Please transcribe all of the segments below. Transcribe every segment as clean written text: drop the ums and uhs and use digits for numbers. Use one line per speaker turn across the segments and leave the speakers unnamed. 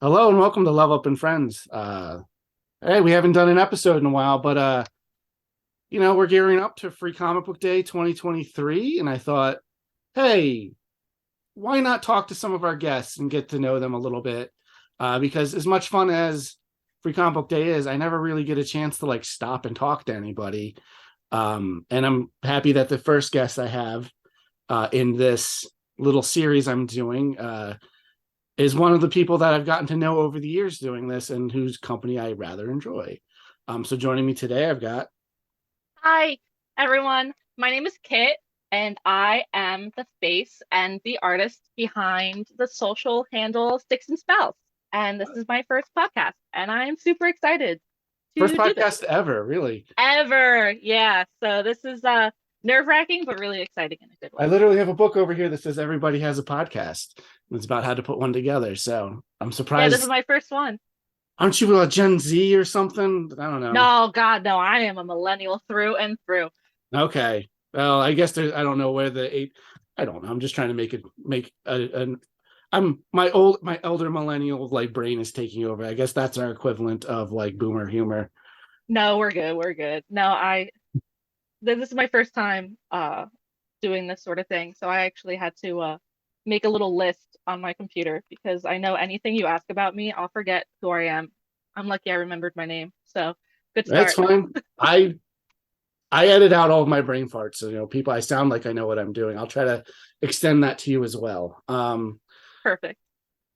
Hello and welcome to Love Up and Friends. Hey, we haven't done an episode in a while, but we're gearing up to Free Comic Book Day 2023, and I thought, hey, why not talk to some of our guests and get to know them a little bit? Because as much fun as Free Comic Book Day is, I never really get a chance to like stop and talk to anybody. And I'm happy that the first guest I have in this little series I'm doing is one of the people that I've gotten to know over the years doing this and whose company I rather enjoy. So joining me today, I've got.
Hi, everyone. My name is Kit, and I am the face and the artist behind the social handle Sticks and Spells. And this is my first podcast, and I'm super excited
First
to do this.
podcast ever, really.
Ever. Yeah. So this is nerve-wracking, but really exciting in a good
I
way.
literally have a book over here that says everybody has a podcast. It's about how to put one together. So I'm
Yeah, this is
surprised.
my first one.
Aren't you a Gen Z or something? I don't know.
No, God, no, I am a millennial through and through.
Okay. Well, I guess there, I don't know where the eight. I don't know. I'm just trying to make an. My elder millennial like brain is taking over. I guess that's our equivalent of like boomer humor.
No, we're good. We're good. No, this is my first time doing this sort of thing. So I actually had to make a little list on my computer because I know anything you ask about me, I'll forget who I am. I'm lucky I remembered my name. So good
That's
start.
fine. I edit out all of my brain farts, so people. I sound like I know what I'm doing. I'll try to extend that to you as well.
Perfect.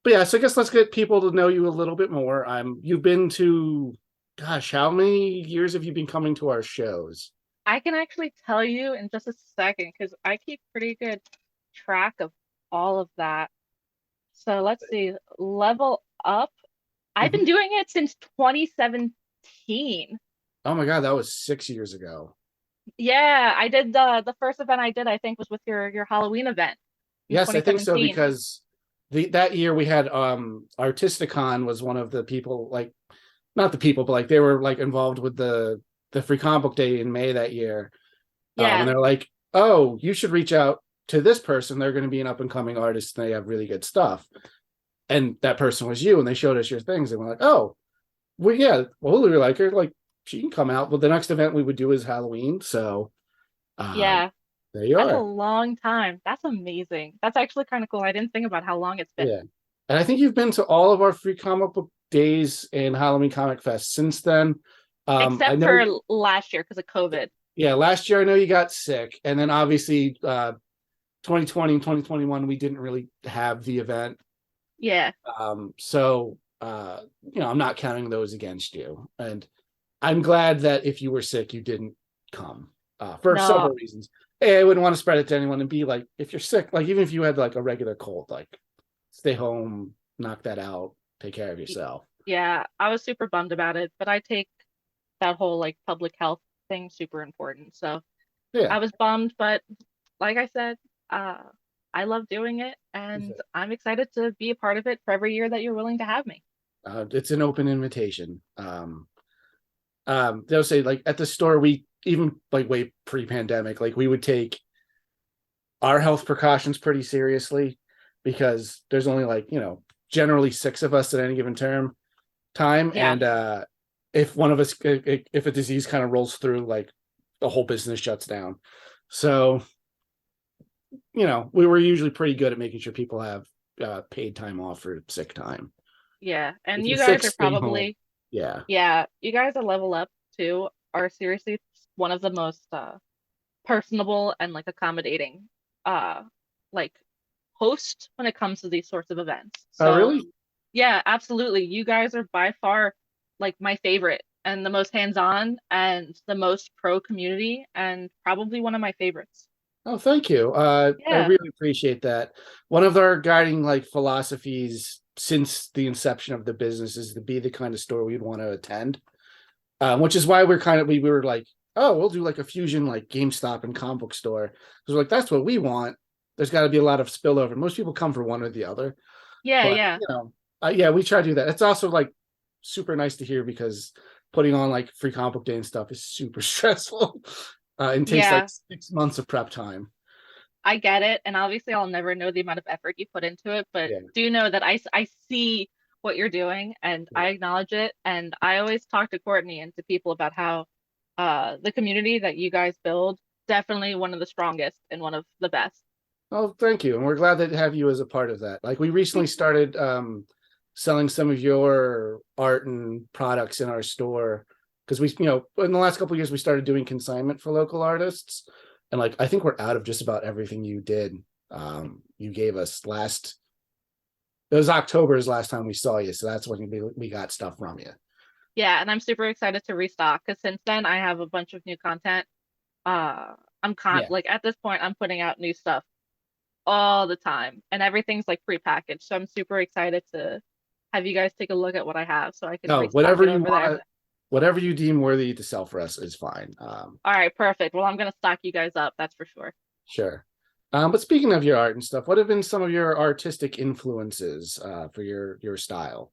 But yeah, so I guess let's get people to know you a little bit more. You've been to, gosh, how many years have you been coming to our shows?
I can actually tell you in just a second because I keep pretty good track of all of that. So let's see. Level up. I've been
Mhm.
doing it since 2017.
Oh my God, that was 6 years ago.
Yeah, I did the first event I did, I think, was with your Halloween event in
Yes, I think so
2017.
because that year we had Artisticon was one of the people, like not the people, but like they were like involved with the Free Comic Book Day in May that year. And
Yeah,
they're like, oh, you should reach out to this person. They're going to be an up and coming artist and they have really good stuff. And that person was you, and they showed us your things, and we're like, oh, well, yeah, well, we like her, like she can come out. But the next event we would do is Halloween, so uh,
yeah.
there you
That's a
are.
long time. That's amazing. That's actually kind of cool. I didn't think about how long it's been.
Yeah, and I think you've been to all of our Free Comic Book Days and Halloween Comic Fest since then. I
Except
know,
for last year because of COVID.
yeah, last year I know you got sick, and then obviously 2020 and 2021 we didn't really have the event.
Yeah.
I'm not counting those against you. And I'm glad that if you were sick, you didn't come for
No.
several reasons. A, I wouldn't want to spread it to anyone, and B, like if you're sick, like even if you had like a regular cold, like stay home, knock that out, take care of
Y-
yourself.
Yeah, I was super bummed about it, but I take that whole like public health thing super important. So
Yeah.
I was bummed, but like I said, uh, I love doing it and I'm excited to be a part of it for every year that you're willing to have me.
It's an open invitation. They'll say like at the store, we even like way pre-pandemic, like we would take our health precautions pretty seriously because there's only like generally six of us at any given time,
Yeah.
and if one of us, if a disease kind of rolls through, like the whole business shuts down. So we were usually pretty good at making sure people have paid time off for sick time.
Yeah. And
If you're
you
sick,
guys are
stay home.
probably,
Yeah.
yeah, you guys at Level Up too are seriously one of the most personable and like accommodating uh like host when it comes to these sorts of events.
Oh
So
really?
yeah, absolutely. You guys are by far like my favorite and the most hands-on and the most pro community and probably one of my favorites.
Oh, thank you. I
Yeah.
really appreciate that. One of our guiding like philosophies since the inception of the business is to be the kind of store we'd want to attend. Which is why we were like, oh, we'll do like a fusion like GameStop and comic book store because like that's what we want. There's got to be a lot of spillover. Most people come for one or the other,
Yeah,
but
yeah.
yeah, we try to do that. It's also like super nice to hear because putting on like free comic book day and stuff is super stressful and takes like
Yeah.
6 months of prep time.
I get it. And obviously I'll never know the amount of effort you put into it, but
Yeah,
do know that I see what you're doing, and I acknowledge it. And I always talk to Courtney and to people about how the community that you guys build, definitely one of the strongest and one of the best.
Oh, thank you. And we're glad to have you as a part of that. Like we recently started selling some of your art and products in our store because we, in the last couple of years we started doing consignment for local artists. And like I think we're out of just about everything you did. You gave us last it was October's last time we saw you, so that's when we got stuff from you.
Yeah, and I'm super excited to restock because since then I have a bunch of new content. I'm
Yeah.
like at this point I'm putting out new stuff all the time, and everything's like prepackaged. So I'm super excited to have you guys take a look at what I have so I can
No,
restock it over there.
whatever you deem worthy to sell for us is fine.
All right, perfect. Well, I'm gonna stock you guys up, that's for sure.
Sure. But speaking of your art and stuff, what have been some of your artistic influences for your style?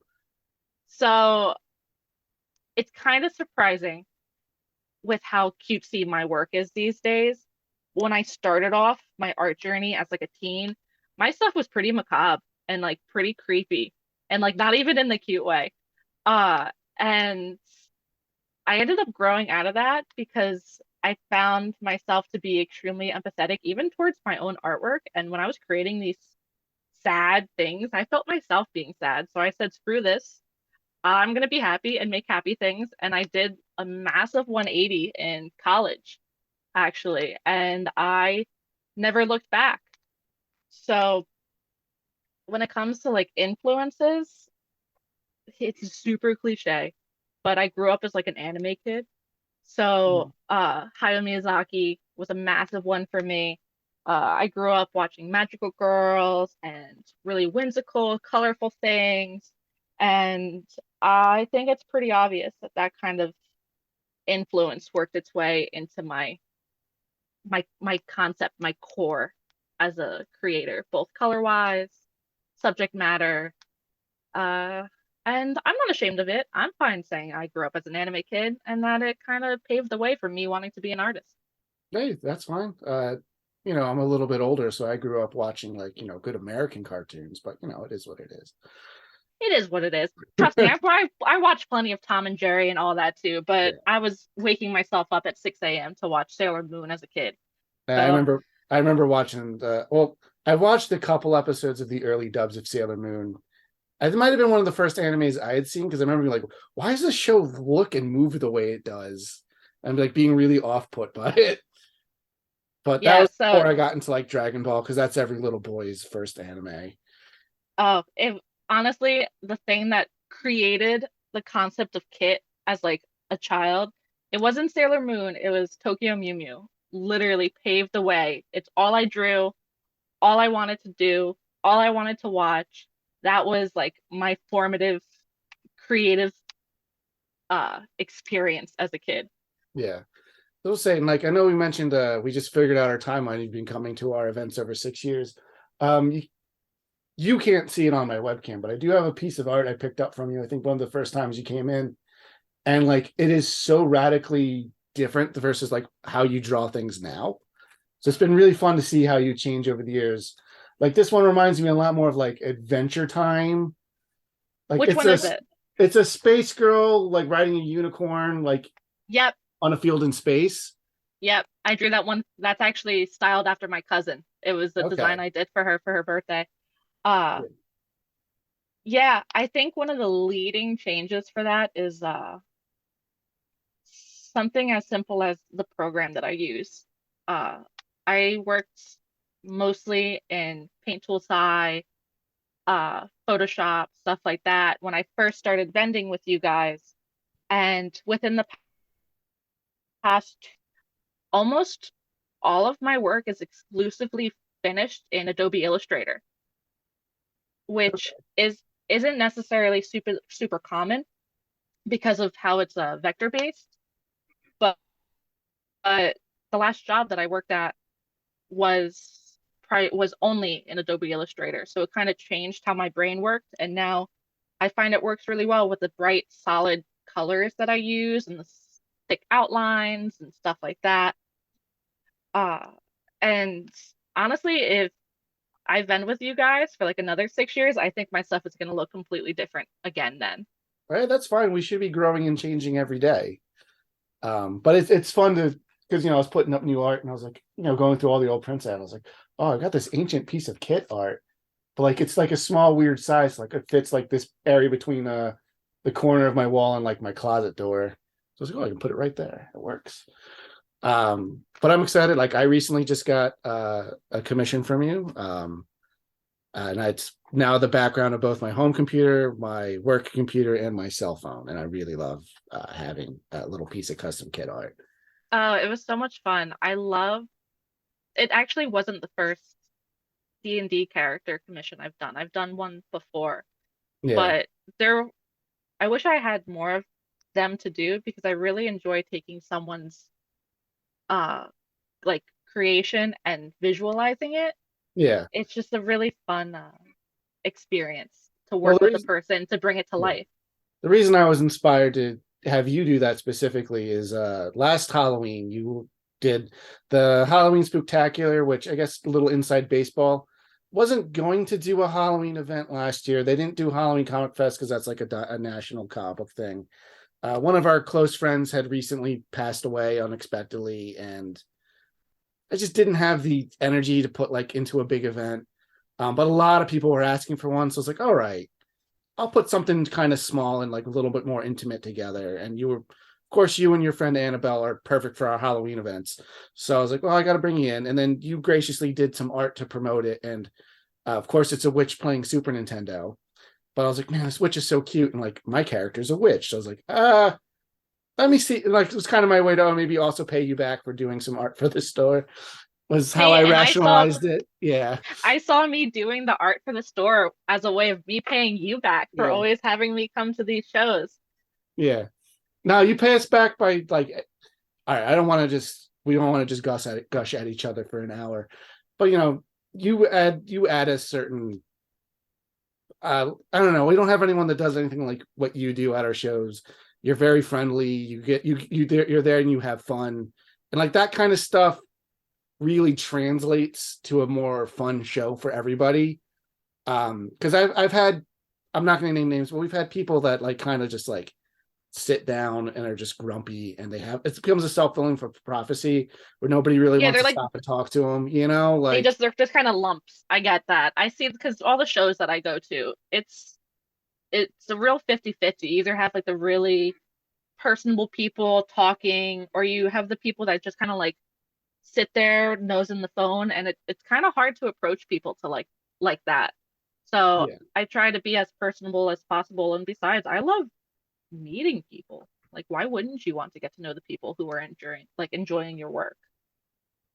So it's kind of surprising with how cutesy my work is these days. When I started off my art journey as like a teen, my stuff was pretty macabre and like pretty creepy and like not even in the cute way. And I ended up growing out of that because I found myself to be extremely empathetic even towards my own artwork. And when I was creating these sad things, I felt myself being sad. So I said, screw this. I'm gonna be happy and make happy things. And I did a massive 180 in college, actually, and I never looked back. So when it comes to like influences, it's super cliche, but I grew up as like an anime kid. So Hayao Miyazaki was a massive one for me. I grew up watching magical girls and really whimsical, colorful things. And I think it's pretty obvious that that kind of influence worked its way into my concept, my core as a creator, both color wise, subject matter. Uh, and I'm not ashamed of it. I'm fine saying I grew up as an anime kid and that it kind of paved the way for me wanting to be an artist.
Hey, that's fine. I'm a little bit older, so I grew up watching like, good American cartoons, but it is what it is.
It is what it is. Trust me, I watched plenty of Tom and Jerry and all that too, but
Yeah.
I was waking myself up at 6 a.m. to watch Sailor Moon as a kid.
I
So
remember I remember watching I watched a couple episodes of the early dubs of Sailor Moon. It might have been one of the first animes I had seen because I remember being like, why does this show look and move the way it does? And like being really off put by it. But that
yeah,
was
so
before I got into like Dragon Ball because that's every little boy's first anime.
if honestly the thing that created the concept of Kit as like a child, it wasn't Sailor Moon, it was Tokyo Mew Mew. Literally paved the way. It's all I drew, all I wanted to do, all I wanted to watch. That was like my formative creative experience as a kid.
Yeah. I was saying, like, I know we mentioned we just figured out our timeline. You've been coming to our events over 6 years. You can't see it on my webcam, but I do have a piece of art I picked up from you. I think one of the first times you came in, and like it is so radically different versus like how you draw things now. So it's been really fun to see how you change over the years. Like this one reminds me a lot more of like Adventure Time. Like
Which one is it?
it's a space girl like riding a unicorn like
Yep,
on a field in space.
yep. I drew that one. That's actually styled after my cousin. It was the design
Okay.
I did for her birthday. Uh yeah, I think one of the leading changes for that is something as simple as the program that I use. Uh, I worked mostly in Paint Tool Sci, Photoshop, stuff like that when I first started vending with you guys. And within the past, almost all of my work is exclusively finished in Adobe Illustrator, which isn't necessarily super common because of how it's vector based. But the last job that I worked at was was only in Adobe Illustrator. So it kind of changed how my brain worked. And now I find it works really well with the bright, solid colors that I use and the thick outlines and stuff like that. Uh, and honestly, if I've been with you guys for like another 6 years, I think my stuff is gonna look completely different again then.
Right, that's fine. We should be growing and changing every day. But it's fun to because I was putting up new art and I was like, going through all the old prints and I was like, oh, I got this ancient piece of kit art, but like it's like a small weird size, like it fits like this area between the corner of my wall and like my closet door. So I was like, oh, I can put it right there. It works. But I'm excited. Like I recently just got a commission from you. And it's now the background of both my home computer, my work computer, and my cell phone. And I really love having a little piece of custom kit art.
Oh, it was so much fun. I love it. Actually wasn't the first D&D character commission I've done. I've done one before,
Yeah,
but there I wish I had more of them to do because I really enjoy taking someone's uh like creation and visualizing it.
yeah.
It's just a really fun experience to
Well,
work with a person to bring it to
yeah,
life.
the reason I was inspired to have you do that specifically is last Halloween you did the Halloween Spooktacular, which I guess a little inside baseball. Wasn't going to do a Halloween event last year. They didn't do Halloween Comic Fest because that's like a national comic book thing. One of our close friends had recently passed away unexpectedly, and I just didn't have the energy to put like into a big event. But a lot of people were asking for one, so I was like, all right, I'll put something kind of small and like a little bit more intimate together. And of course, you and your friend Annabelle are perfect for our Halloween events. So I was like, well, I got to bring you in. And then you graciously did some art to promote it. And of course, it's a witch playing Super Nintendo. But I was like, man, this witch is so cute. And like, my character's a witch. So I was like, let me see. Like, it was kind of my way to maybe also pay you back for doing some art for the store, was how
Hey,
I
and
rationalized it. Yeah.
I saw me doing the art for the store as a way of me paying you back for
Yeah.
always having me come to these shows.
Yeah. Now you pay us back by like, all right, I don't want to just we don't want to just gush at each other for an hour, but you add a certain I don't know, we don't have anyone that does anything like what you do at our shows. You're very friendly, you're there and you have fun, and like that kind of stuff really translates to a more fun show for everybody. Because I've had, I'm not going to name names, but we've had people that like kind of just like sit down and are just grumpy, and it becomes a self-fulfilling prophecy where nobody really
Yeah,
wants
they're
to
like
stop and talk to them, like
they're just kind of lumps. I get that. I see because all the shows that I go to, it's a real 50-50. You either have like the really personable people talking, or you have the people that just kind of like sit there, nose in the phone, and it's kind of hard to approach people to like that. So
yeah.
I try to be as personable as possible. And besides, I love meeting people. Like, why wouldn't you want to get to know the people who are enjoying your work?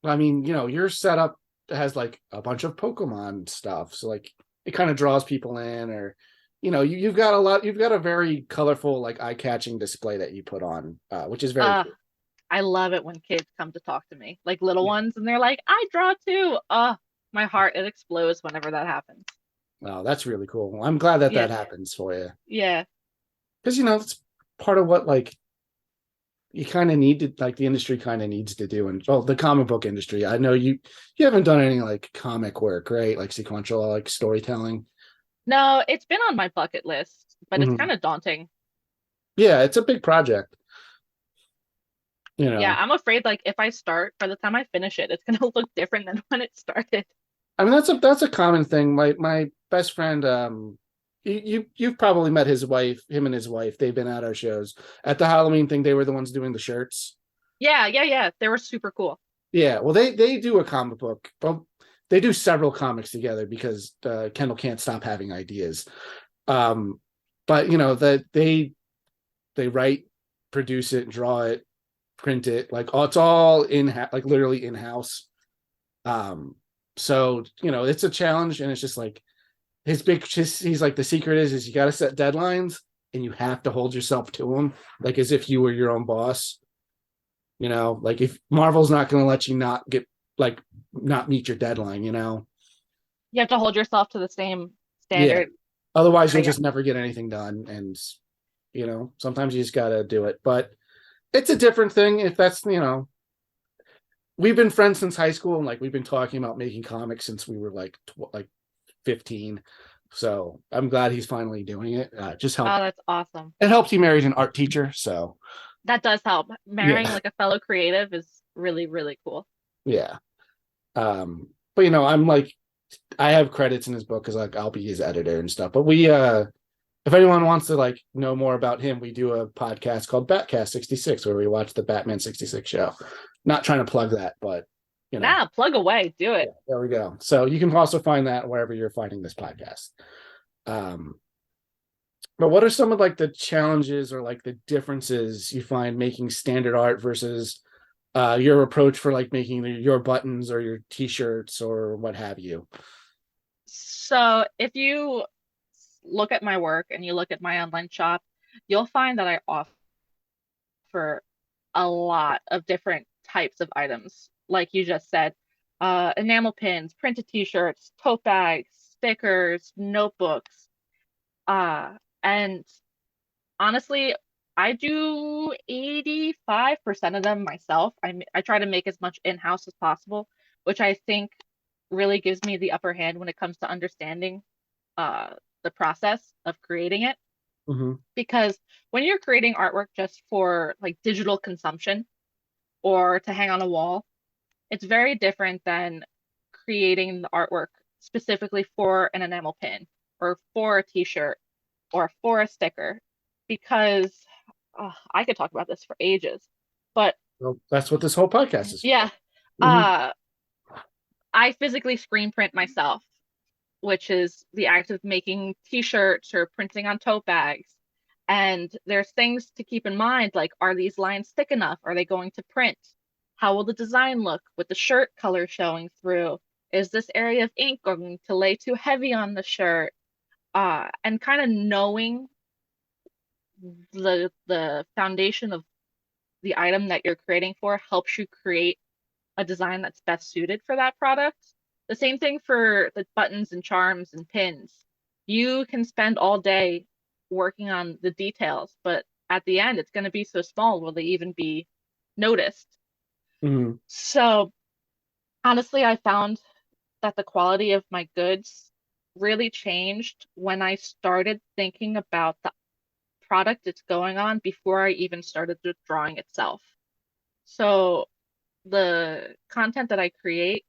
I mean, your setup has like a bunch of Pokemon stuff, so like it kind of draws people in, or you've got a very colorful, like eye-catching display that you put on, which is very
Uh,
cool.
I love it when kids come to talk to me, like little
Yeah.
ones, and they're like, I draw too. My heart, it explodes whenever that happens.
Oh, that's really cool. I'm glad that
Yeah,
that happens for you,
yeah.
because it's part of what like you kind of need to, like, the industry kind of needs to do. And well, the comic book industry, I know you haven't done any like comic work, right? Like sequential, like storytelling.
No, it's been on my bucket list, but it's
Mhm.
kind of daunting.
Yeah, it's a big project, you
Yeah,
know.
I'm afraid like if I start, by the time I finish it, it's gonna look different than when it started.
I mean, that's a common thing. My best friend, you've probably met his wife, him and his wife. They've been at our shows. At the Halloween thing, they were the ones doing the shirts.
Yeah, yeah, yeah. They were super cool.
Yeah, well, they do a comic book. Well, they do several comics together because Kendall can't stop having ideas. Um, but that they write, produce it, draw it, print it, like it's all like literally in house. Um, so it's a challenge, and it's just like he's like, the secret is you got to set deadlines and you have to hold yourself to them, like as if you were your own boss. Like if Marvel's not going to let you not meet your deadline.
You have to hold yourself to the same
Yeah.
standard.
Otherwise, you'll
I
just never get anything done, and sometimes you just got to do it. But it's a different thing if that's we've been friends since high school, and like we've been talking about making comics since we were like 15. So I'm glad he's finally doing it. Just help.
Oh, that's awesome.
It helps he married an art teacher. So
That does help. Marrying
yeah,
like a fellow creative is really, really cool.
yeah. But I'm like, I have credits in his book because like I'll be his editor and stuff. But if anyone wants to like know more about him, we do a podcast called Batcast 66 where we watch the Batman 66 show. Not trying to plug that, but
Nah, plug away, do
yeah,
it.
there we go. So you can also find that wherever you're finding this podcast. Um, but what are some of like the challenges or like the differences you find making standard art versus your approach for like making your buttons or your t-shirts or what have you?
So if you look at my work and you look at my online shop, you'll find that I offer a lot of different types of items. Like you just said, enamel pins, printed t-shirts, tote bags, stickers, notebooks. And honestly, I do 85% of them myself. I try to make as much in-house as possible, which I think really gives me the upper hand when it comes to understanding uh, the process of creating it.
Mm-hmm.
Because when you're creating artwork just for like digital consumption or to hang on a wall, it's very different than creating the artwork specifically for an enamel pin or for a t-shirt or for a sticker. Because I could talk about this for ages, but
Well, that's what this whole podcast is
yeah,
for. Mm-hmm.
uh, I physically screen print myself, which is the act of making t-shirts or printing on tote bags. And there's things to keep in mind, like are these lines thick enough? Are they going to print? How will the design look with the shirt color showing through? Is this area of ink going to lay too heavy on the shirt? And kind of knowing the foundation of the item that you're creating for helps you create a design that's best suited for that product. The same thing for the buttons and charms and pins. You can spend all day working on the details, but at the end, it's going to be so small, will they even be noticed?
Mm-hmm.
So honestly, I found that the quality of my goods really changed when I started thinking about the product it's going on before I even started the drawing itself. So the content that I create,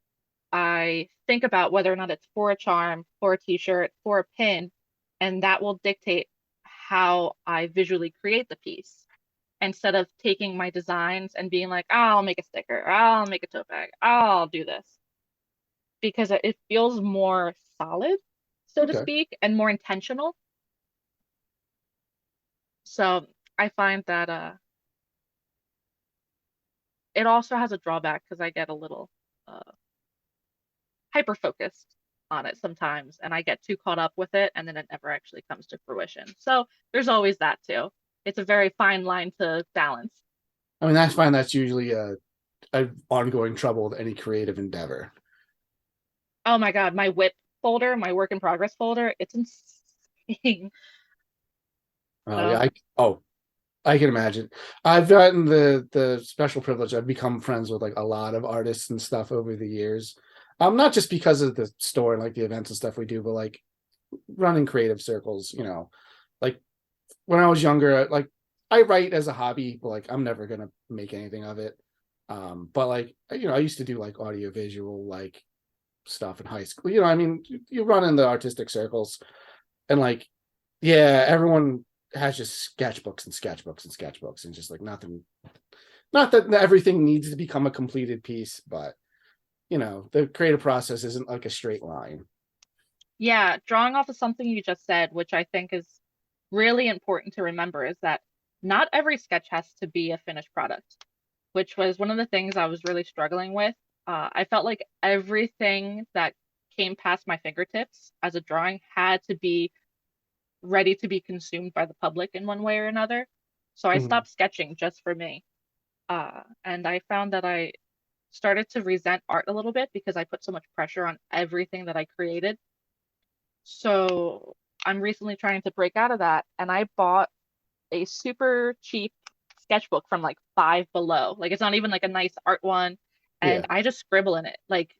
I think about whether or not it's for a charm, for a t-shirt, for a pin, and that will dictate how I visually create the piece. Instead of taking my designs and being like, oh, I'll make a sticker, oh, I'll make a tote bag, oh, I'll do this. Because it feels more solid, so to
Okay.
speak, and more intentional. So I find that it also has a drawback because I get a little uh, hyper focused on it sometimes and I get too caught up with it and then it never actually comes to fruition. So there's always that too. It's a very fine line to balance.
I mean, that's fine. That's usually a ongoing trouble with any creative endeavor.
Oh my God, my WIP folder, my work in progress folder, it's insane.
Oh yeah.
So,
I can imagine. I've gotten the special privilege. I've become friends with like a lot of artists and stuff over the years. Not just because of the store and like the events and stuff we do, but like running creative circles. Like when I was younger, like I write as a hobby, but like I'm never gonna make anything of it. But like I used to do like audiovisual like stuff in high school. I mean, you run in the artistic circles, and like, yeah, everyone has just sketchbooks and sketchbooks and sketchbooks, and just like nothing. Not that everything needs to become a completed piece, but the creative process isn't like a straight line.
yeah, drawing off of something you just said, which I think is really important to remember, is that not every sketch has to be a finished product, which was one of the things I was really struggling with. I felt like everything that came past my fingertips as a drawing had to be ready to be consumed by the public in one way or another. So I
Mhm.
stopped sketching just for me. And I found that I started to resent art a little bit because I put so much pressure on everything that I created. So I'm recently trying to break out of that. And I bought a super cheap sketchbook from like Five Below. Like it's not even like a nice art one.
Yeah.
and I just scribble in it. Like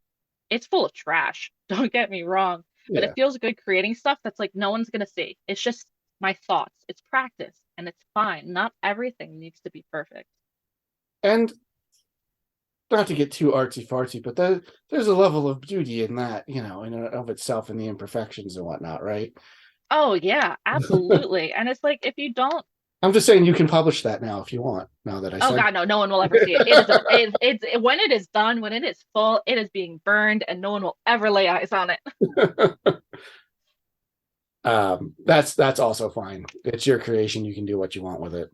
it's full of trash, don't get me wrong, but it
Yeah.
feels good creating stuff that's like no one's gonna see. It's just my thoughts. It's practice and it's fine. Not everything needs to be perfect.
And not to get too artsy fartsy, but there's a level of beauty in that, in and of itself, in the imperfections and whatnot, right?
Oh yeah, absolutely. And it's like if you don't,
I'm just saying you can publish that now if you want, now that I
oh
said
God, no, no one will ever see it. It is when it is done, when it is full, it is being burned and no one will ever lay eyes on it.
it. That's also fine. It's your creation. You can do what you want with it.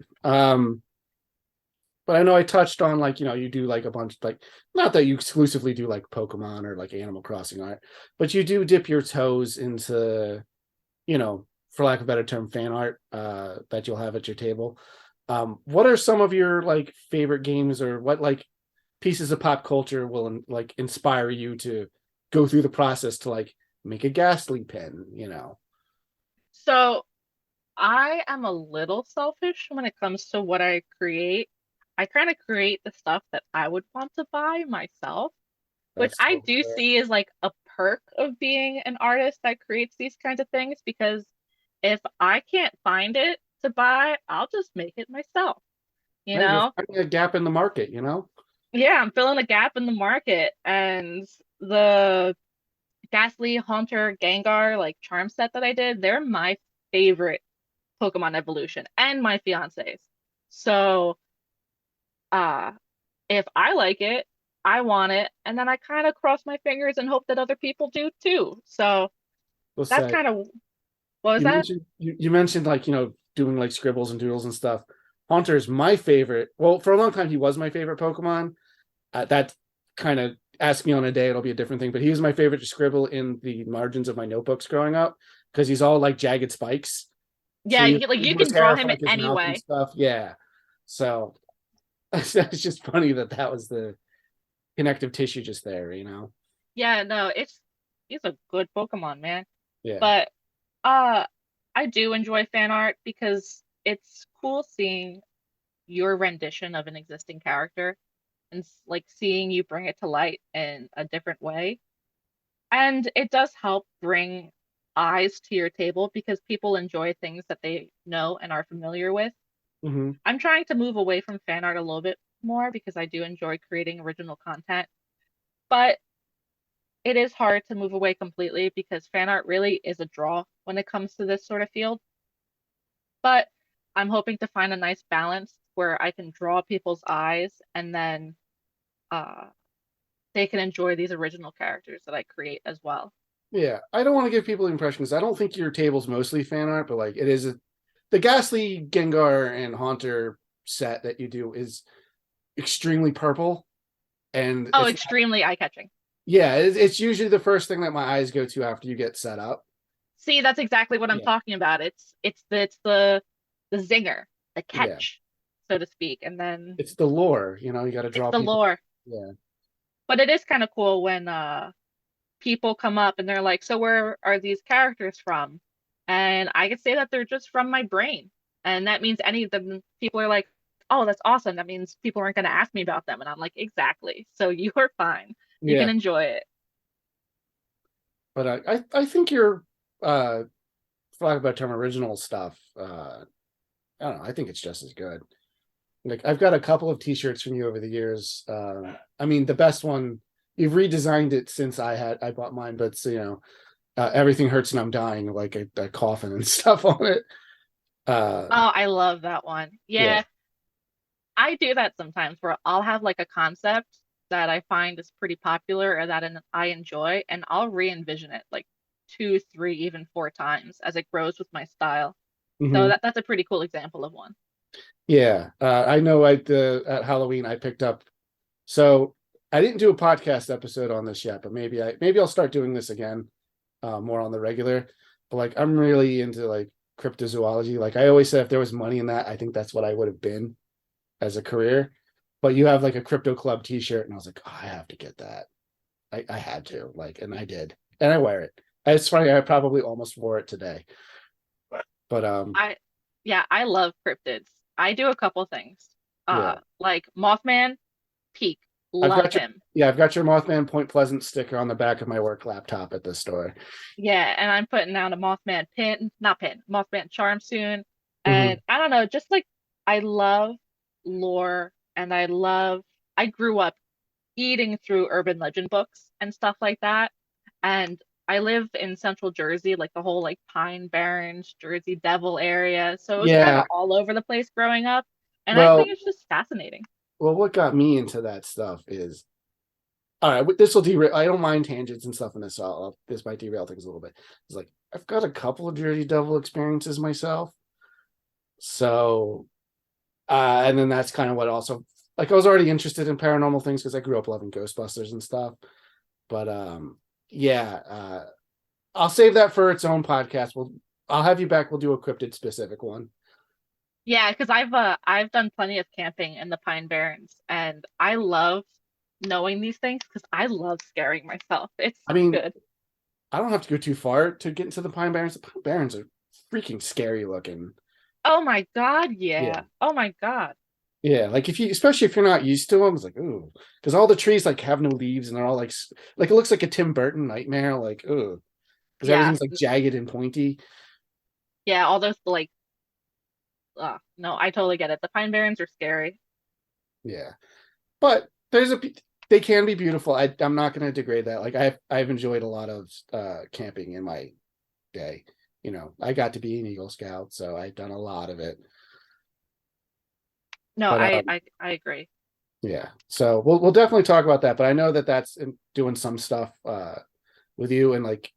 But I know I touched on, like, you do like a bunch, like, not that you exclusively do like Pokemon or like Animal Crossing art, but you do dip your toes into, for lack of a better term, fan art that you'll have at your table. What are some of your like favorite games, or what like pieces of pop culture will like inspire you to go through the process to like make a ghastly pen?
So I am a little selfish when it comes to what I create. I kind of create the stuff that I would want to buy myself, which
That's
I
so
do
fair.
see as like a perk of being an artist that creates these kinds of things because if I can't find it to buy, I'll just make it myself, you
Hey, you're
know?
finding a gap in the market.
Yeah, I'm filling a gap in the market and the Ghastly Haunter Gengar like charm set that I did, they're my favorite Pokemon evolution and my fiance's. So, uh, if I like it, I want it, and then I kind of cross my fingers and hope that other people do too. So
We'll
that's
say
kind of what was
you
that?
mentioned you mentioned, like, doing like scribbles and doodles and stuff. Haunter's my favorite. Well, for a long time he was my favorite Pokemon. That kind of, ask me on a day, it'll be a different thing. But he was my favorite to scribble in the margins of my notebooks growing up, because he's all like jagged spikes
Yeah,
through
like you
his
can draw
hair
him
for like his mouth and
anyway.
stuff. Yeah, so it's just funny that was the connective tissue just there.
Yeah, no, he's a good Pokemon, man.
Yeah.
But uh I do enjoy fan art because it's cool seeing your rendition of an existing character and like seeing you bring it to light in a different way. And it does help bring eyes to your table because people enjoy things that they know and are familiar with.
Hmm.
I'm trying to move away from fan art a little bit more because I do enjoy creating original content, but it is hard to move away completely because fan art really is a draw when it comes to this sort of field. But I'm hoping to find a nice balance where I can draw people's eyes and then uh, they can enjoy these original characters that I create as well.
Yeah, I don't want to give people the impression, because I don't think your table's mostly fan art, but like it is the Ghastly Gengar and Haunter set that you do is extremely purple, and
Oh,
it's
extremely eye-catching.
yeah, it's usually the first thing that my eyes go to after you get set up.
See, that's exactly what I'm
Yeah,
talking about. It's the zinger, the
yeah,
catch, so to speak, and then
it's the lore. You got to
it's
draw
the
people.
lore.
Yeah.
But it is kind of cool when people come up and they're like, "So where are these characters from?" And I could say that they're just from my brain. And that means any of them people are like, "Oh, that's awesome. That means people aren't going to ask me about them." And I'm like, "Exactly. So you are fine. You can
Yeah,
enjoy it."
but I think your for lack of a better term, original stuff. I don't know. I think it's just as good. Like, I've got a couple of T-shirts from you over the years. I mean, the best one, you've redesigned it since I bought mine, but it's, everything hurts and I'm dying, like a coffin and stuff on it. Uh,
Oh, I love that one.
yeah.
Yeah, I do that sometimes where I'll have like a concept that I find is pretty popular or that I enjoy, and I'll re-envision it like two, three, even four times as it grows with my style. So
Hmm.
that's a pretty cool example of one.
Yeah. I know at Halloween I picked up. So I didn't do a podcast episode on this yet, but maybe I'll start doing this again, more on the regular. But like, I'm really into like cryptozoology. Like, I always said, if there was money in that, I think that's what I would have been as a career. But you have like a crypto club T-shirt, and I was like, oh, I have to get that. I had to, like, and I did, and I wear it. It's funny, I probably almost wore it today. But
I yeah, I love cryptids. I do a couple things.
yeah.
Like Mothman, peak. Love him.
I've got your Mothman Point Pleasant sticker on the back of my work laptop at the store.
Yeah, and I'm putting out a Mothman pin, not pin, Mothman charm soon.
Hmm.
And I don't know, just like I love lore and I grew up eating through urban legend books and stuff like that. And I live in central Jersey, like the whole like Pine Barrens, Jersey Devil area. So it was kind
Yeah,
of all over the place growing up. And I think
well,
it's just fascinating.
what got me into that stuff is all right. This will derail. I don't mind tangents and stuff in this. So this might derail things a little bit. It's like I've got a couple of Jersey Devil experiences myself, so and then that's kind of what also like I was already interested in paranormal things because I grew up loving Ghostbusters and stuff. But yeah, I'll save that for its own podcast. I'll have you back. We'll do a cryptid specific one.
Yeah, because I've done plenty of camping in the Pine Barrens, and I love knowing these things because I love scaring myself. It's
I mean,
good.
I don't have to go too far to get into the Pine Barrens. The Pine Barrens are freaking scary looking.
Oh my God,
Yeah.
yeah. Oh my God.
Yeah, like if you, especially if you're not used to them, it's like, ooh, because all the trees like have no leaves and they're all like it looks like a Tim Burton nightmare, like, ooh, because
Yeah.
everything's like jagged and pointy.
Yeah, all those like no, I totally get it. The Pine Barrens are scary.
Yeah, but they can be beautiful. I'm not going to degrade that. Like I've enjoyed a lot of camping in my day. You know, I got to be an Eagle Scout, so I've done a lot of it.
No,
But
I agree.
yeah, so we'll definitely talk about that. But I know that that's doing some stuff with you and like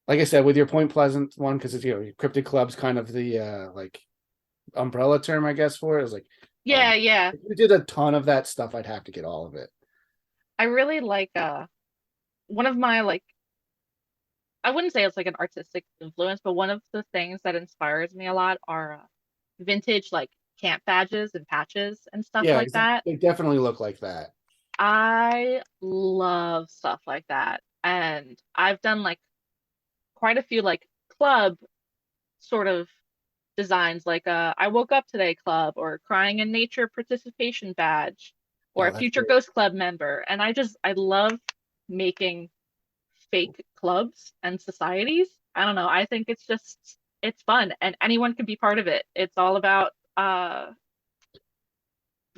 I said, with your Point Pleasant one, because it's Cryptid Club's kind of the like umbrella term, I guess, for it. Is like,
Yeah, yeah.
if we did a ton of that stuff, I'd have to get all of it.
I really like one of my like I wouldn't say it's like an artistic influence, but one of the things that inspires me a lot are vintage like camp badges and patches and stuff
Yeah,
like that.
they definitely look like that.
I love stuff like that. And I've done like quite a few like club sort of designs, like I woke up today club or crying in nature participation badge or
Oh,
a
that's
future
great.
ghost club member. And I love making fake clubs and societies. I don't know. I think it's fun and anyone can be part of it. It's all about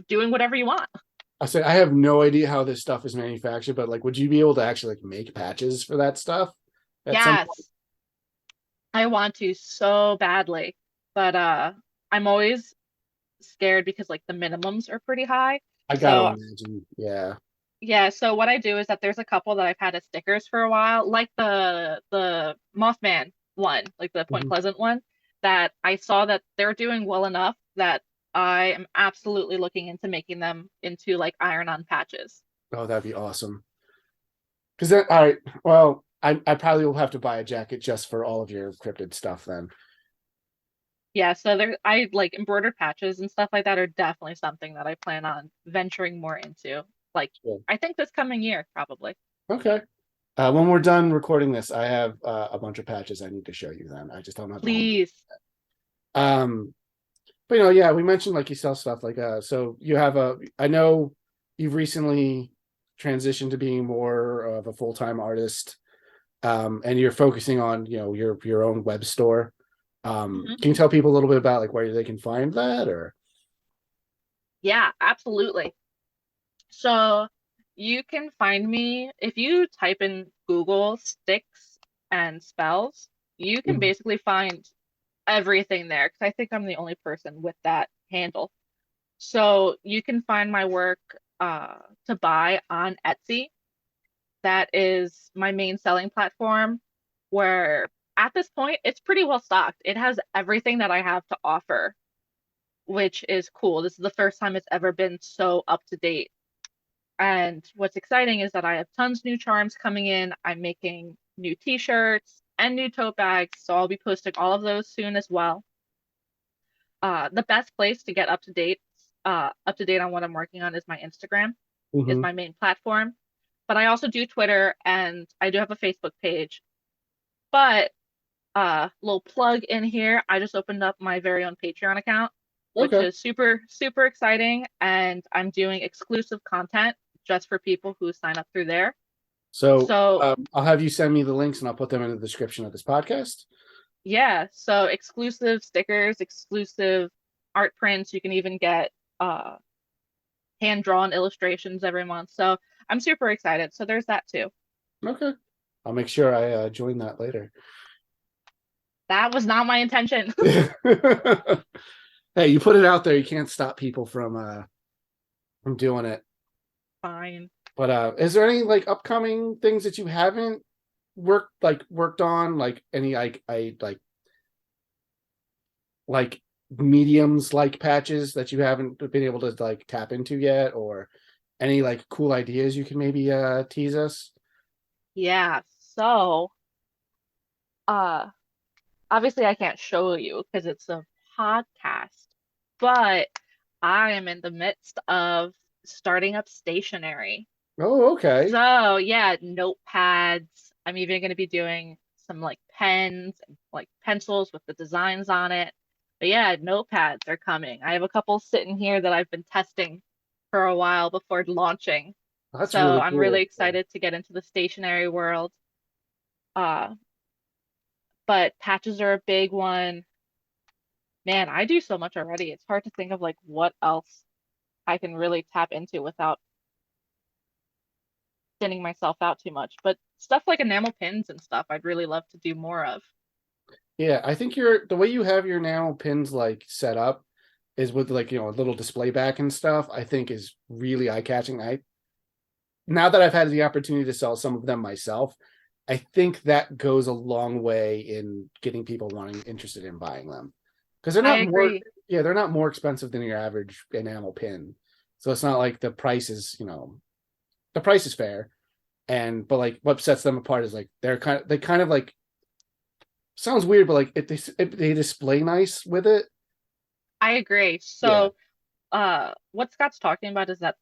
doing whatever you want.
I said I have no idea how this stuff is manufactured, but like, would you be able to actually like make patches for that stuff at some point?
Yes, I want to so badly, but I'm always scared because like the minimums are pretty high.
I gotta
So
imagine. Yeah.
yeah, so what I do is that there's a couple that I've had as stickers for a while, like the Mothman one, like the Point
Mhm.
Pleasant one, that I saw that they're doing well enough that I am absolutely looking into making them into like iron-on patches.
Oh, that'd be awesome. Because then, all right. Well, I probably will have to buy a jacket just for all of your cryptid stuff then.
Yeah, so there I like embroidered patches and stuff like that are definitely something that I plan on venturing more into. Like
Cool.
I think this coming year, probably.
Okay. When we're done recording this, I have a bunch of patches I need to show you. Then I just don't have the home.
Please.
Um, but yeah, we mentioned like you sell stuff like so you have I know you've recently transitioned to being more of a full-time artist, and you're focusing on your own web store.
Mhm.
Can you tell people a little bit about like where they can find that or?
Yeah, absolutely. So you can find me if you type in Google sticks and spells, you can
Mhm.
basically find everything there because I think I'm the only person with that handle. So you can find my work to buy on Etsy. That is my main selling platform where at this point it's pretty well stocked. It has everything that I have to offer, which is cool. This is the first time it's ever been so up to date. And what's exciting is that I have tons new charms coming in. I'm making new t-shirts and new tote bags, so I'll be posting all of those soon as well. The best place to get up to date on what I'm working on is my Instagram, is
Mhm.
my main platform. But I also do Twitter and I do have a Facebook page. But little plug in here, I just opened up my very own Patreon account, which
Okay.
is super, super exciting. And I'm doing exclusive content just for people who sign up through there.
So
So
I'll have you send me the links and I'll put them in the description of this podcast.
yeah, so exclusive stickers, exclusive art prints. You can even get hand drawn illustrations every month. So I'm super excited. So there's that too.
Okay. I'll make sure I join that later.
That was not my intention.
Hey, you put it out there, you can't stop people from doing it.
Fine.
But is there any like upcoming things that you haven't worked on? Like any like mediums like patches that you haven't been able to like tap into yet, or any like cool ideas you can maybe tease us?
Yeah. So uh obviously I can't show you because it's a podcast, but I am in the midst of starting up stationery.
Oh, okay.
So yeah, notepads. I'm even going to be doing some like pens and like pencils with the designs on it. But yeah, notepads are coming. I have a couple sitting here that I've been testing for a while before launching.
That's
So
really
I'm really
cool.
excited to get into the stationery world. Uh, but patches are a big one. Man, I do so much already. It's hard to think of like what else I can really tap into without thinning myself out too much. But stuff like enamel pins and stuff, I'd really love to do more of.
Yeah, I think the way you have your now pins like set up is with like a little display back and stuff. I think is really eye catching. I Now that I've had the opportunity to sell some of them myself, I think that goes a long way in getting people wanting interested in buying them because
I agree.
they're not more expensive than your average enamel pin. So it's not like the price is fair. But like what sets them apart is like they kind of like sounds weird, but like they display nice with it.
I agree.
Yeah.
So, what Scott's talking about is that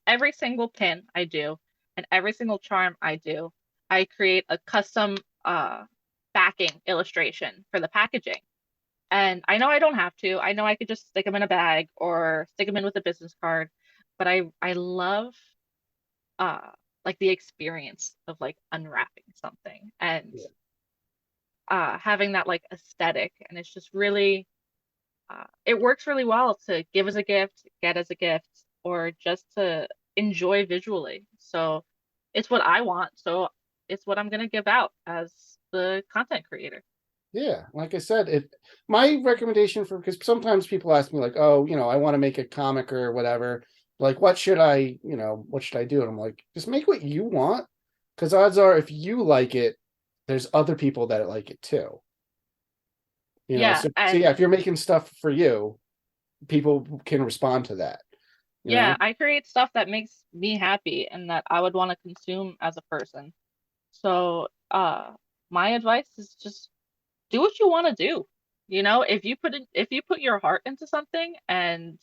every single pin I do and every single charm I do, I create a custom backing illustration for the packaging. And I know I don't have to. I know I could just stick them in a bag or stick them in with a business card, but I love uh like the experience of like unwrapping something and
Yeah.
having that like aesthetic, and it's just really it works really well to give as a gift, get as a gift, or just to enjoy visually. So it's what I want. So it's what I'm going to give out as the content creator.
Yeah, like I said, my recommendation for because sometimes people ask me like, oh, I want to make a comic or whatever. Like, what should I do? And I'm like, just make what you want, because odds are, if you like it, there's other people that like it too.
Yeah,
So
and
yeah, if you're making stuff for you, people can respond to that. You know,
yeah, I create stuff that makes me happy and that I would want to consume as a person. So, my advice is just do what you want to do. If you put your heart into something and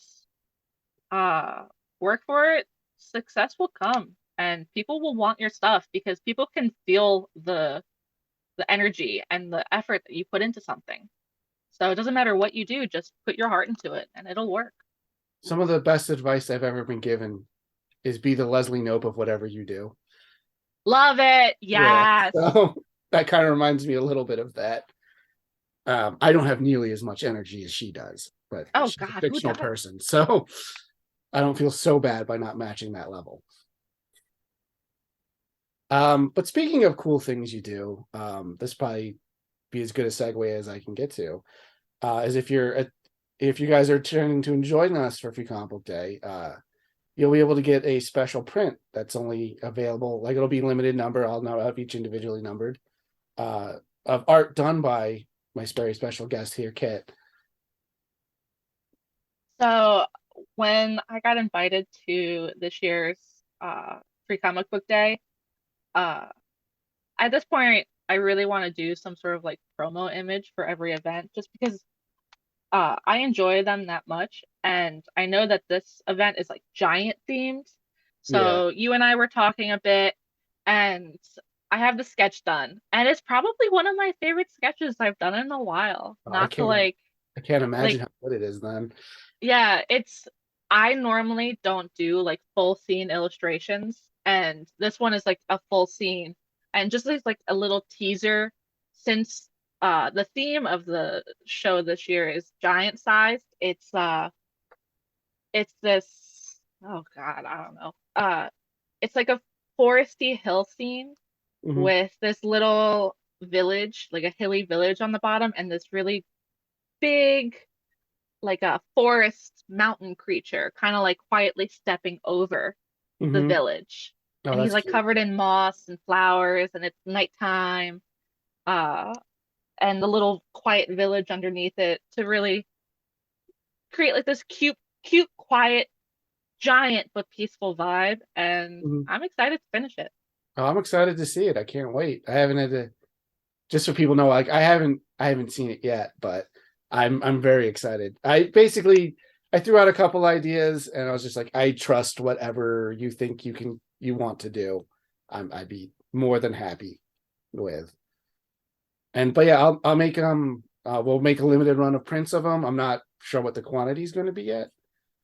uh work for it, success will come and people will want your stuff because people can feel the energy and the effort that you put into something. So it doesn't matter what you do, just put your heart into it and it'll work.
some of the best advice I've ever been given is be the Leslie Knope of whatever you do.
Love it.
Yeah,
Yes.
so that kind of reminds me a little bit of that. I don't have nearly as much energy as she does, but
Oh
she's a
God, who
fictional
does?
person, so I don't feel so bad by not matching that level. But speaking of cool things you do, this probably be as good a segue as I can get to. Is if you guys are turning to join us for Free Comic Book Day, you'll be able to get a special print that's only available. Like it'll be limited number. I'll now have each individually numbered. Of art done by my very special guest here, Kit.
So when I got invited to this year's Free Comic Book Day, uh, at this point, I really want to do some sort of like promo image for every event, just because I enjoy them that much, and I know that this event is like giant themed.
Yeah,
So you and I were talking a bit, and I have the sketch done, and it's probably one of my favorite sketches I've done in a while.
I
Not to
can't I can't imagine
like
how good it is then.
yeah, I normally don't do like full scene illustrations, and this one is like a full scene, and just as like a little teaser, since the theme of the show this year is giant sized, it's this, oh God, I don't know. It's like a foresty hill scene
Hmm.
with this little village, like a hilly village on the bottom, and this really big, like a forest mountain creature, kind of like quietly stepping over the
Hmm.
village.
Oh,
And he's
that's
like
cute.
covered in moss and flowers, and it's nighttime. Uh, and the little quiet village underneath it to really create like this cute, quiet, giant but peaceful vibe. And
Hmm.
I'm excited to finish it.
Oh, I'm excited to see it. I can't wait. I haven't had to, just so people know, like I haven't seen it yet, but I'm very excited. I threw out a couple ideas and I was just like, I trust whatever you think you want to do. I'd be more than happy with. And but yeah, I'll make we'll make a limited run of prints of them. I'm not sure what the quantity is going to be yet.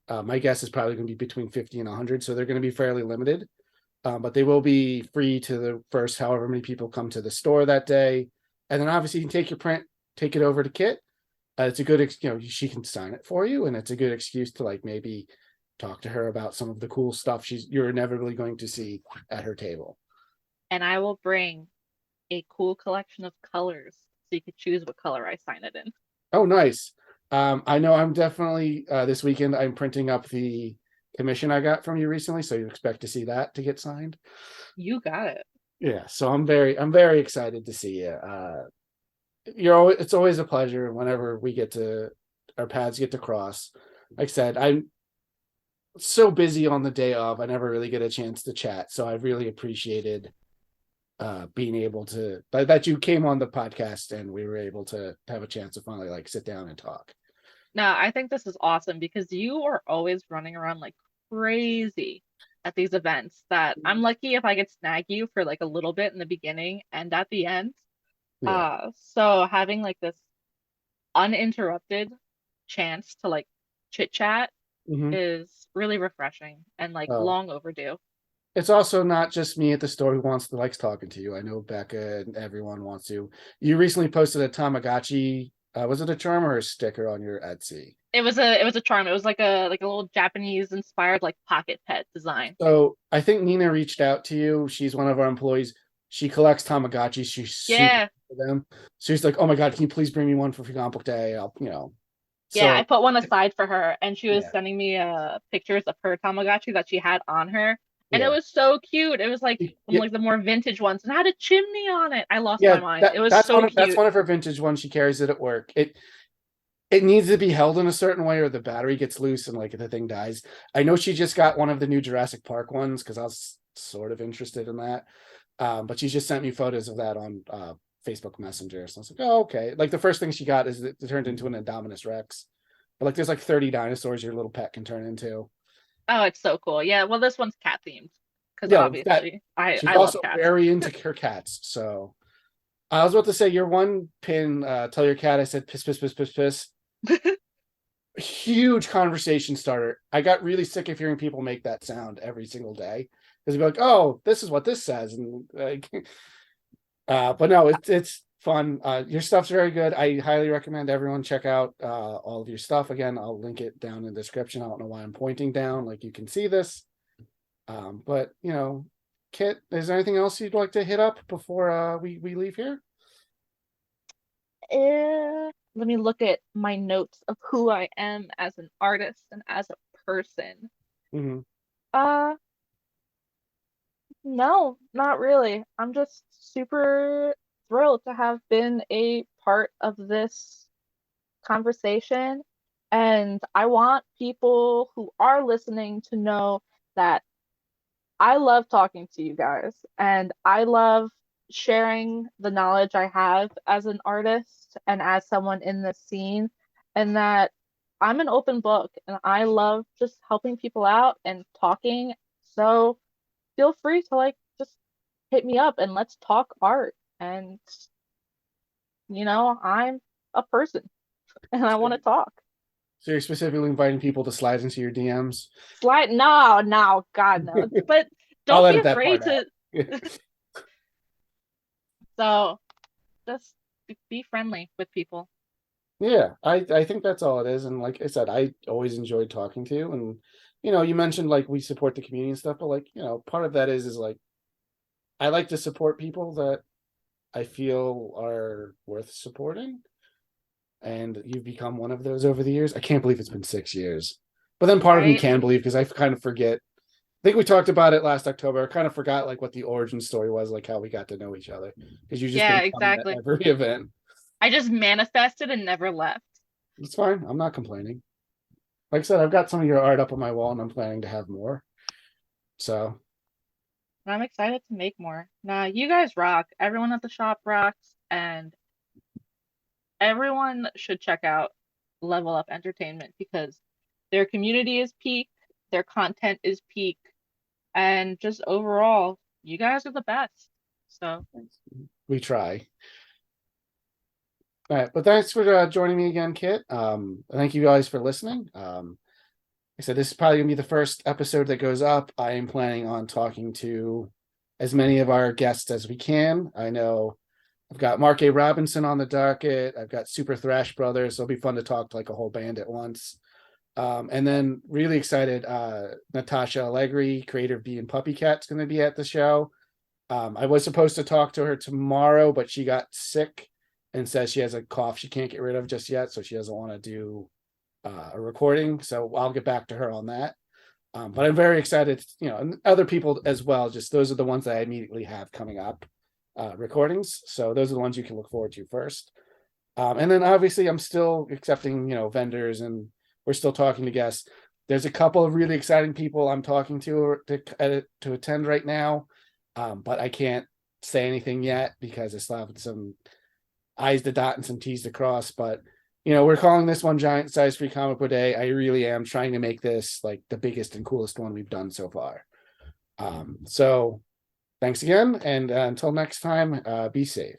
My guess is probably going to be between 50 and 100, so they're going to be fairly limited. But they will be free to the first however many people come to the store that day. And then obviously you can take your print, take it over to Kit. It's a good, she can sign it for you, and it's a good excuse to like maybe talk to her about some of the cool stuff you're inevitably going to see at her table.
And I will bring a cool collection of colors so you could choose what color I sign it in.
Oh, nice. I know I'm definitely this weekend I'm printing up the commission I got from you recently, so you expect to see that to get signed.
You got it.
Yeah, so I'm very excited to see you. It's always a pleasure whenever our paths get to cross. Like I said, I'm so busy on the day of, I never really get a chance to chat. So I really appreciated being able to that you came on the podcast and we were able to have a chance to finally like sit down and talk.
No, I think this is awesome because you are always running around like crazy at these events that I'm lucky if I could snag you for like a little bit in the beginning and at the end.
Yeah.
So having like this uninterrupted chance to like chit chat
Hmm.
is really refreshing and like long overdue.
It's also not just me at the store who likes talking to you. I know Becca and everyone wants to. You recently posted a Tamagotchi. Was it a charm or a sticker on your Etsy?
It was a charm. It was like a little Japanese inspired like pocket pet design.
So I think Nina reached out to you. She's one of our employees. She collects Tamagotchis. She's super
Yeah.
into them. So she's like, "Oh my god, can you please bring me one for Free Comic Book Day?"
Yeah, I
So
put one aside for her, and she was
yeah,
sending me pictures of her Tamagotchi that she had on her, and it
yeah,
was so cute. It was like from
yeah,
like the more vintage ones, and had a chimney on it. I lost my
yeah.
mind. It
That
was
that's
so
that's
cute.
one of her vintage ones. She carries it at work. It needs to be held in a certain way, or the battery gets loose and like the thing dies. I know she just got one of the new Jurassic Park ones because I was sort of interested in that. But she just sent me photos of that on Facebook Messenger. So I was like, oh, okay. Like the first thing she got is it turned into an Indominus Rex. But like there's like 30 dinosaurs your little pet can turn into.
Oh, it's so cool. Yeah, well, this one's cat themed because
Yeah, that
obviously I
she's
I love
also
cats.
very into her cats. So I was about to say your one pin, tell your cat I said piss, piss, piss, piss, piss. Huge conversation starter. I got really sick of hearing people make that sound every single day. Because they'd be like, oh, this is what this says. And like but no, it's fun. Your stuff's very good. I highly recommend everyone check out all of your stuff. Again, I'll link it down in the description. I don't know why I'm pointing down, like you can see this. But Kit, is there anything else you'd like to hit up before we leave here?
Let me look at my notes of who I am as an artist and as a person.
Hmm.
Uh, no, not really. I'm just super thrilled to have been a part of this conversation. And I want people who are listening to know that I love talking to you guys and I love sharing the knowledge I have as an artist and as someone in this scene, and that I'm an open book and I love just helping people out and talking. So feel free to like just hit me up and let's talk art. And I'm a person and I want to talk.
So you're specifically inviting people to slide into your DMs?
Slide, no, no, God, no. But
I'll
don't be
edit that
afraid
part
to.
out.
So just be friendly with people.
Yeah, I think that's all it is. And like I said, I always enjoyed talking to you. And you mentioned like we support the community and stuff, but like, part of that is like I like to support people that I feel are worth supporting. And you've become one of those over the years. I can't believe it's been 6 years. But then part of me
Right?
can believe because I kind of forget. I think we talked about it last October. I kind of forgot like what the origin story was, like how we got to know each other. Because you've just
Yeah,
been coming at
exactly.
every event.
I just manifested and never left.
It's fine. I'm not complaining. Like I said, I've got some of your art up on my wall and I'm planning to have more. So
And I'm excited to make more. Nah, you guys rock. Everyone at the shop rocks, and everyone should check out Level Up Entertainment because their community is peak, their content is peak, and just overall, you guys are the best. So,
we try. All right, but thanks for joining me again, Kit. Thank you guys for listening. I said this is probably gonna be the first episode that goes up. I am planning on talking to as many of our guests as we can. I know I've got Mark A. Robinson on the docket. I've got Super Thrash Brothers. So it'll be fun to talk to like a whole band at once. And then really excited, Natasha Allegri, creator of Bee and Puppy Cat, is going to be at the show. I was supposed to talk to her tomorrow, but she got sick and says she has a cough she can't get rid of just yet, so she doesn't want to do a recording. So I'll get back to her on that. But I'm very excited, and other people as well. Just those are the ones that I immediately have coming up, recordings. So those are the ones you can look forward to first. And then obviously I'm still accepting, vendors, and we're still talking to guests. There's a couple of really exciting people I'm talking to attend right now. But I can't say anything yet because I still have some I's to dot and some T's to cross. But we're calling this one Giant Size Free Comic Book Day. I really am trying to make this like the biggest and coolest one we've done so far. So thanks again, and until next time, be safe.